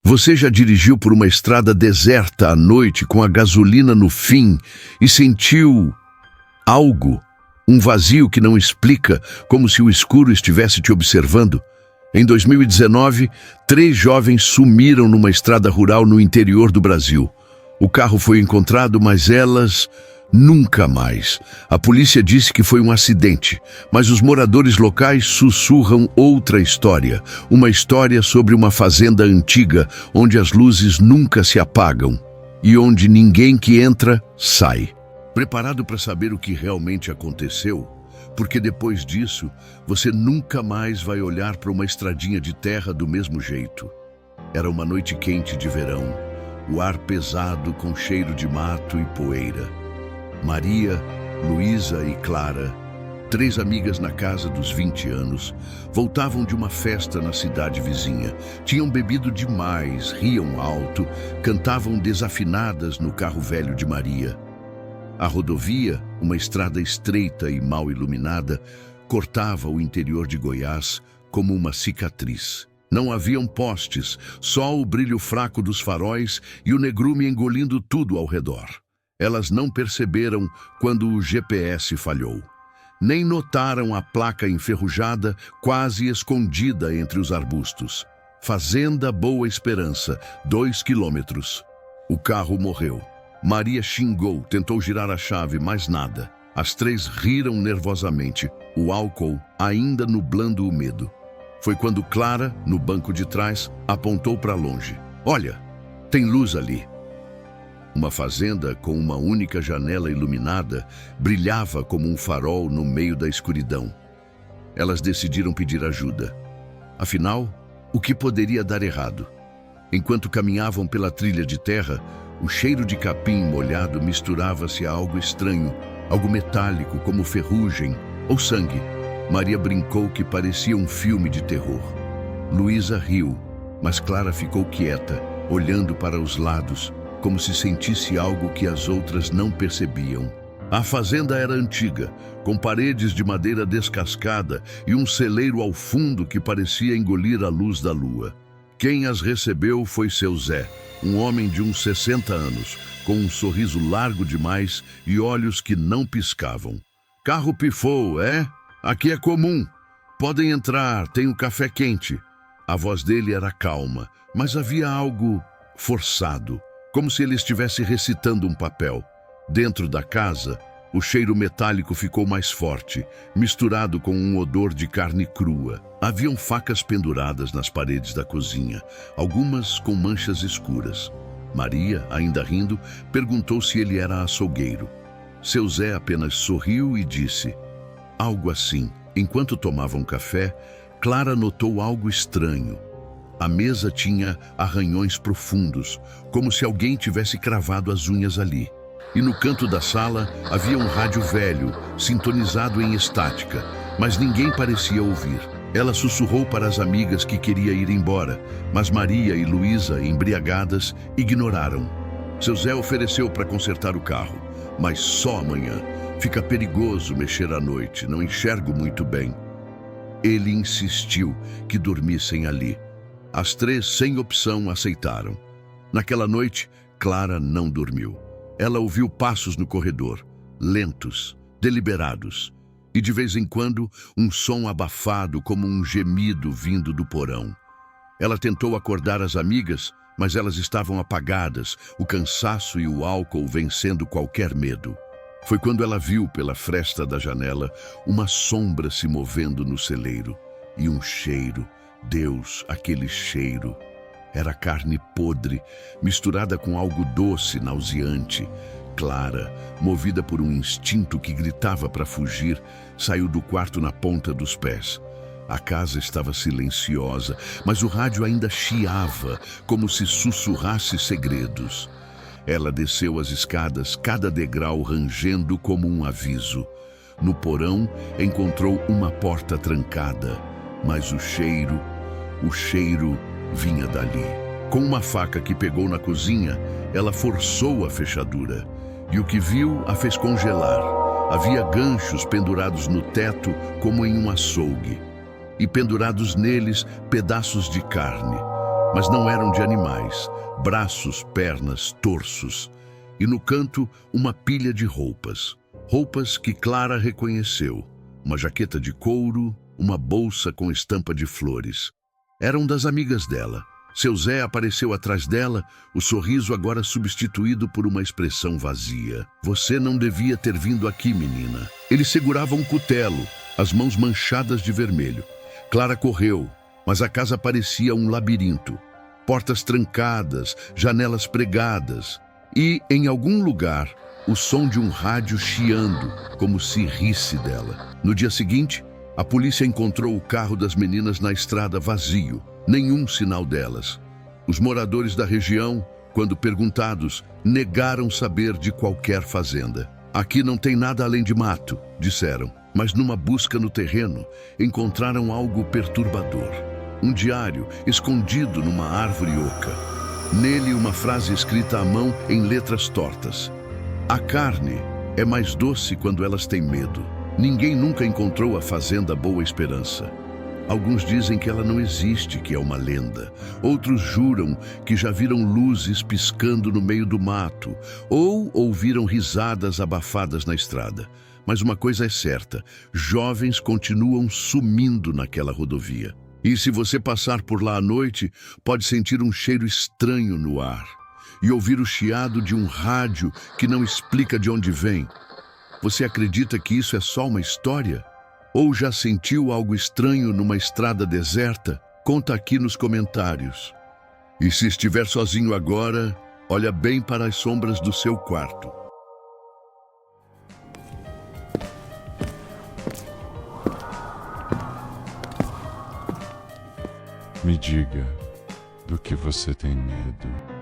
Você já dirigiu por uma estrada deserta à noite com a gasolina no fim e sentiu algo, um vazio que não explica, como se o escuro estivesse te observando? Em 2019, 3 jovens sumiram numa estrada rural no interior do Brasil. O carro foi encontrado, mas elas nunca mais. A polícia disse que foi um acidente, mas os moradores locais sussurram outra história. Uma história sobre uma fazenda antiga, onde as luzes nunca se apagam e onde ninguém que entra sai. Preparado para saber o que realmente aconteceu? Porque depois disso, você nunca mais vai olhar para uma estradinha de terra do mesmo jeito. Era uma noite quente de verão, o ar pesado com cheiro de mato e poeira. Maria, Luísa e Clara, 3 amigas na casa dos 20 anos, voltavam de uma festa na cidade vizinha. Tinham bebido demais, riam alto, cantavam desafinadas no carro velho de Maria. A rodovia, uma estrada estreita e mal iluminada, cortava o interior de Goiás como uma cicatriz. Não haviam postes, só o brilho fraco dos faróis e o negrume engolindo tudo ao redor. Elas não perceberam quando o GPS falhou. Nem notaram a placa enferrujada, quase escondida entre os arbustos. Fazenda Boa Esperança, 2 quilômetros. O carro morreu. Maria xingou, tentou girar a chave, mas nada. As 3 riram nervosamente, o álcool ainda nublando o medo. Foi quando Clara, no banco de trás, apontou para longe. "Olha, tem luz ali." Uma fazenda com uma única janela iluminada brilhava como um farol no meio da escuridão. Elas decidiram pedir ajuda. Afinal, o que poderia dar errado? Enquanto caminhavam pela trilha de terra, o cheiro de capim molhado misturava-se a algo estranho, algo metálico como ferrugem ou sangue. Maria brincou que parecia um filme de terror. Luísa riu, mas Clara ficou quieta, olhando para os lados, como se sentisse algo que as outras não percebiam. A fazenda era antiga, com paredes de madeira descascada e um celeiro ao fundo que parecia engolir a luz da lua. Quem as recebeu foi seu Zé, um homem de uns 60 anos, com um sorriso largo demais e olhos que não piscavam. "Carro pifou, é? Aqui é comum. Podem entrar, tenho café quente." A voz dele era calma, mas havia algo forçado, como se ele estivesse recitando um papel. Dentro da casa, o cheiro metálico ficou mais forte, misturado com um odor de carne crua. Haviam facas penduradas nas paredes da cozinha, algumas com manchas escuras. Maria, ainda rindo, perguntou se ele era açougueiro. Seu Zé apenas sorriu e disse algo assim. Enquanto tomavam café, Clara notou algo estranho. A mesa tinha arranhões profundos, como se alguém tivesse cravado as unhas ali. E no canto da sala havia um rádio velho, sintonizado em estática, mas ninguém parecia ouvir. Ela sussurrou para as amigas que queria ir embora, mas Maria e Luísa, embriagadas, ignoraram. Seu Zé ofereceu para consertar o carro, mas só amanhã. Fica perigoso mexer à noite, não enxergo muito bem. Ele insistiu que dormissem ali. As 3, sem opção, aceitaram. Naquela noite, Clara não dormiu. Ela ouviu passos no corredor, lentos, deliberados, e de vez em quando um som abafado como um gemido vindo do porão. Ela tentou acordar as amigas, mas elas estavam apagadas, o cansaço e o álcool vencendo qualquer medo. Foi quando ela viu pela fresta da janela uma sombra se movendo no celeiro e um cheiro. Deus, aquele cheiro! Era carne podre, misturada com algo doce, nauseante. Clara, movida por um instinto que gritava para fugir, saiu do quarto na ponta dos pés. A casa estava silenciosa, mas o rádio ainda chiava, como se sussurrasse segredos. Ela desceu as escadas, cada degrau rangendo como um aviso. No porão, encontrou uma porta trancada, mas o cheiro vinha dali. Com uma faca que pegou na cozinha, ela forçou a fechadura, e o que viu a fez congelar. Havia ganchos pendurados no teto como em um açougue, e pendurados neles pedaços de carne. mas não eram de animais. Braços, pernas, torsos. E no canto, uma pilha de roupas. Roupas que Clara reconheceu. Uma jaqueta de couro, uma bolsa com estampa de flores. Eram das amigas dela. Seu Zé apareceu atrás dela, o sorriso agora substituído por uma expressão vazia. Você não devia ter vindo aqui, menina. Ele segurava um cutelo, as mãos manchadas de vermelho. Clara correu, mas a casa parecia um labirinto. Portas trancadas, janelas pregadas. E, em algum lugar, o som de um rádio chiando, como se risse dela. No dia seguinte, a polícia encontrou o carro das meninas na estrada vazio. Nenhum sinal delas. Os moradores da região, quando perguntados, negaram saber de qualquer fazenda. Aqui não tem nada além de mato, disseram. Mas numa busca no terreno, encontraram algo perturbador. Um diário escondido numa árvore oca. Nele uma frase escrita à mão em letras tortas. A carne é mais doce quando elas têm medo. Ninguém nunca encontrou a fazenda Boa Esperança. Alguns dizem que ela não existe, que é uma lenda. Outros juram que já viram luzes piscando no meio do mato ou ouviram risadas abafadas na estrada. Mas uma coisa é certa, jovens continuam sumindo naquela rodovia. E se você passar por lá à noite, pode sentir um cheiro estranho no ar e ouvir o chiado de um rádio que não explica de onde vem. Você acredita que isso é só uma história? Ou já sentiu algo estranho numa estrada deserta? Conta aqui nos comentários. E se estiver sozinho agora, olha bem para as sombras do seu quarto. Me diga do que você tem medo.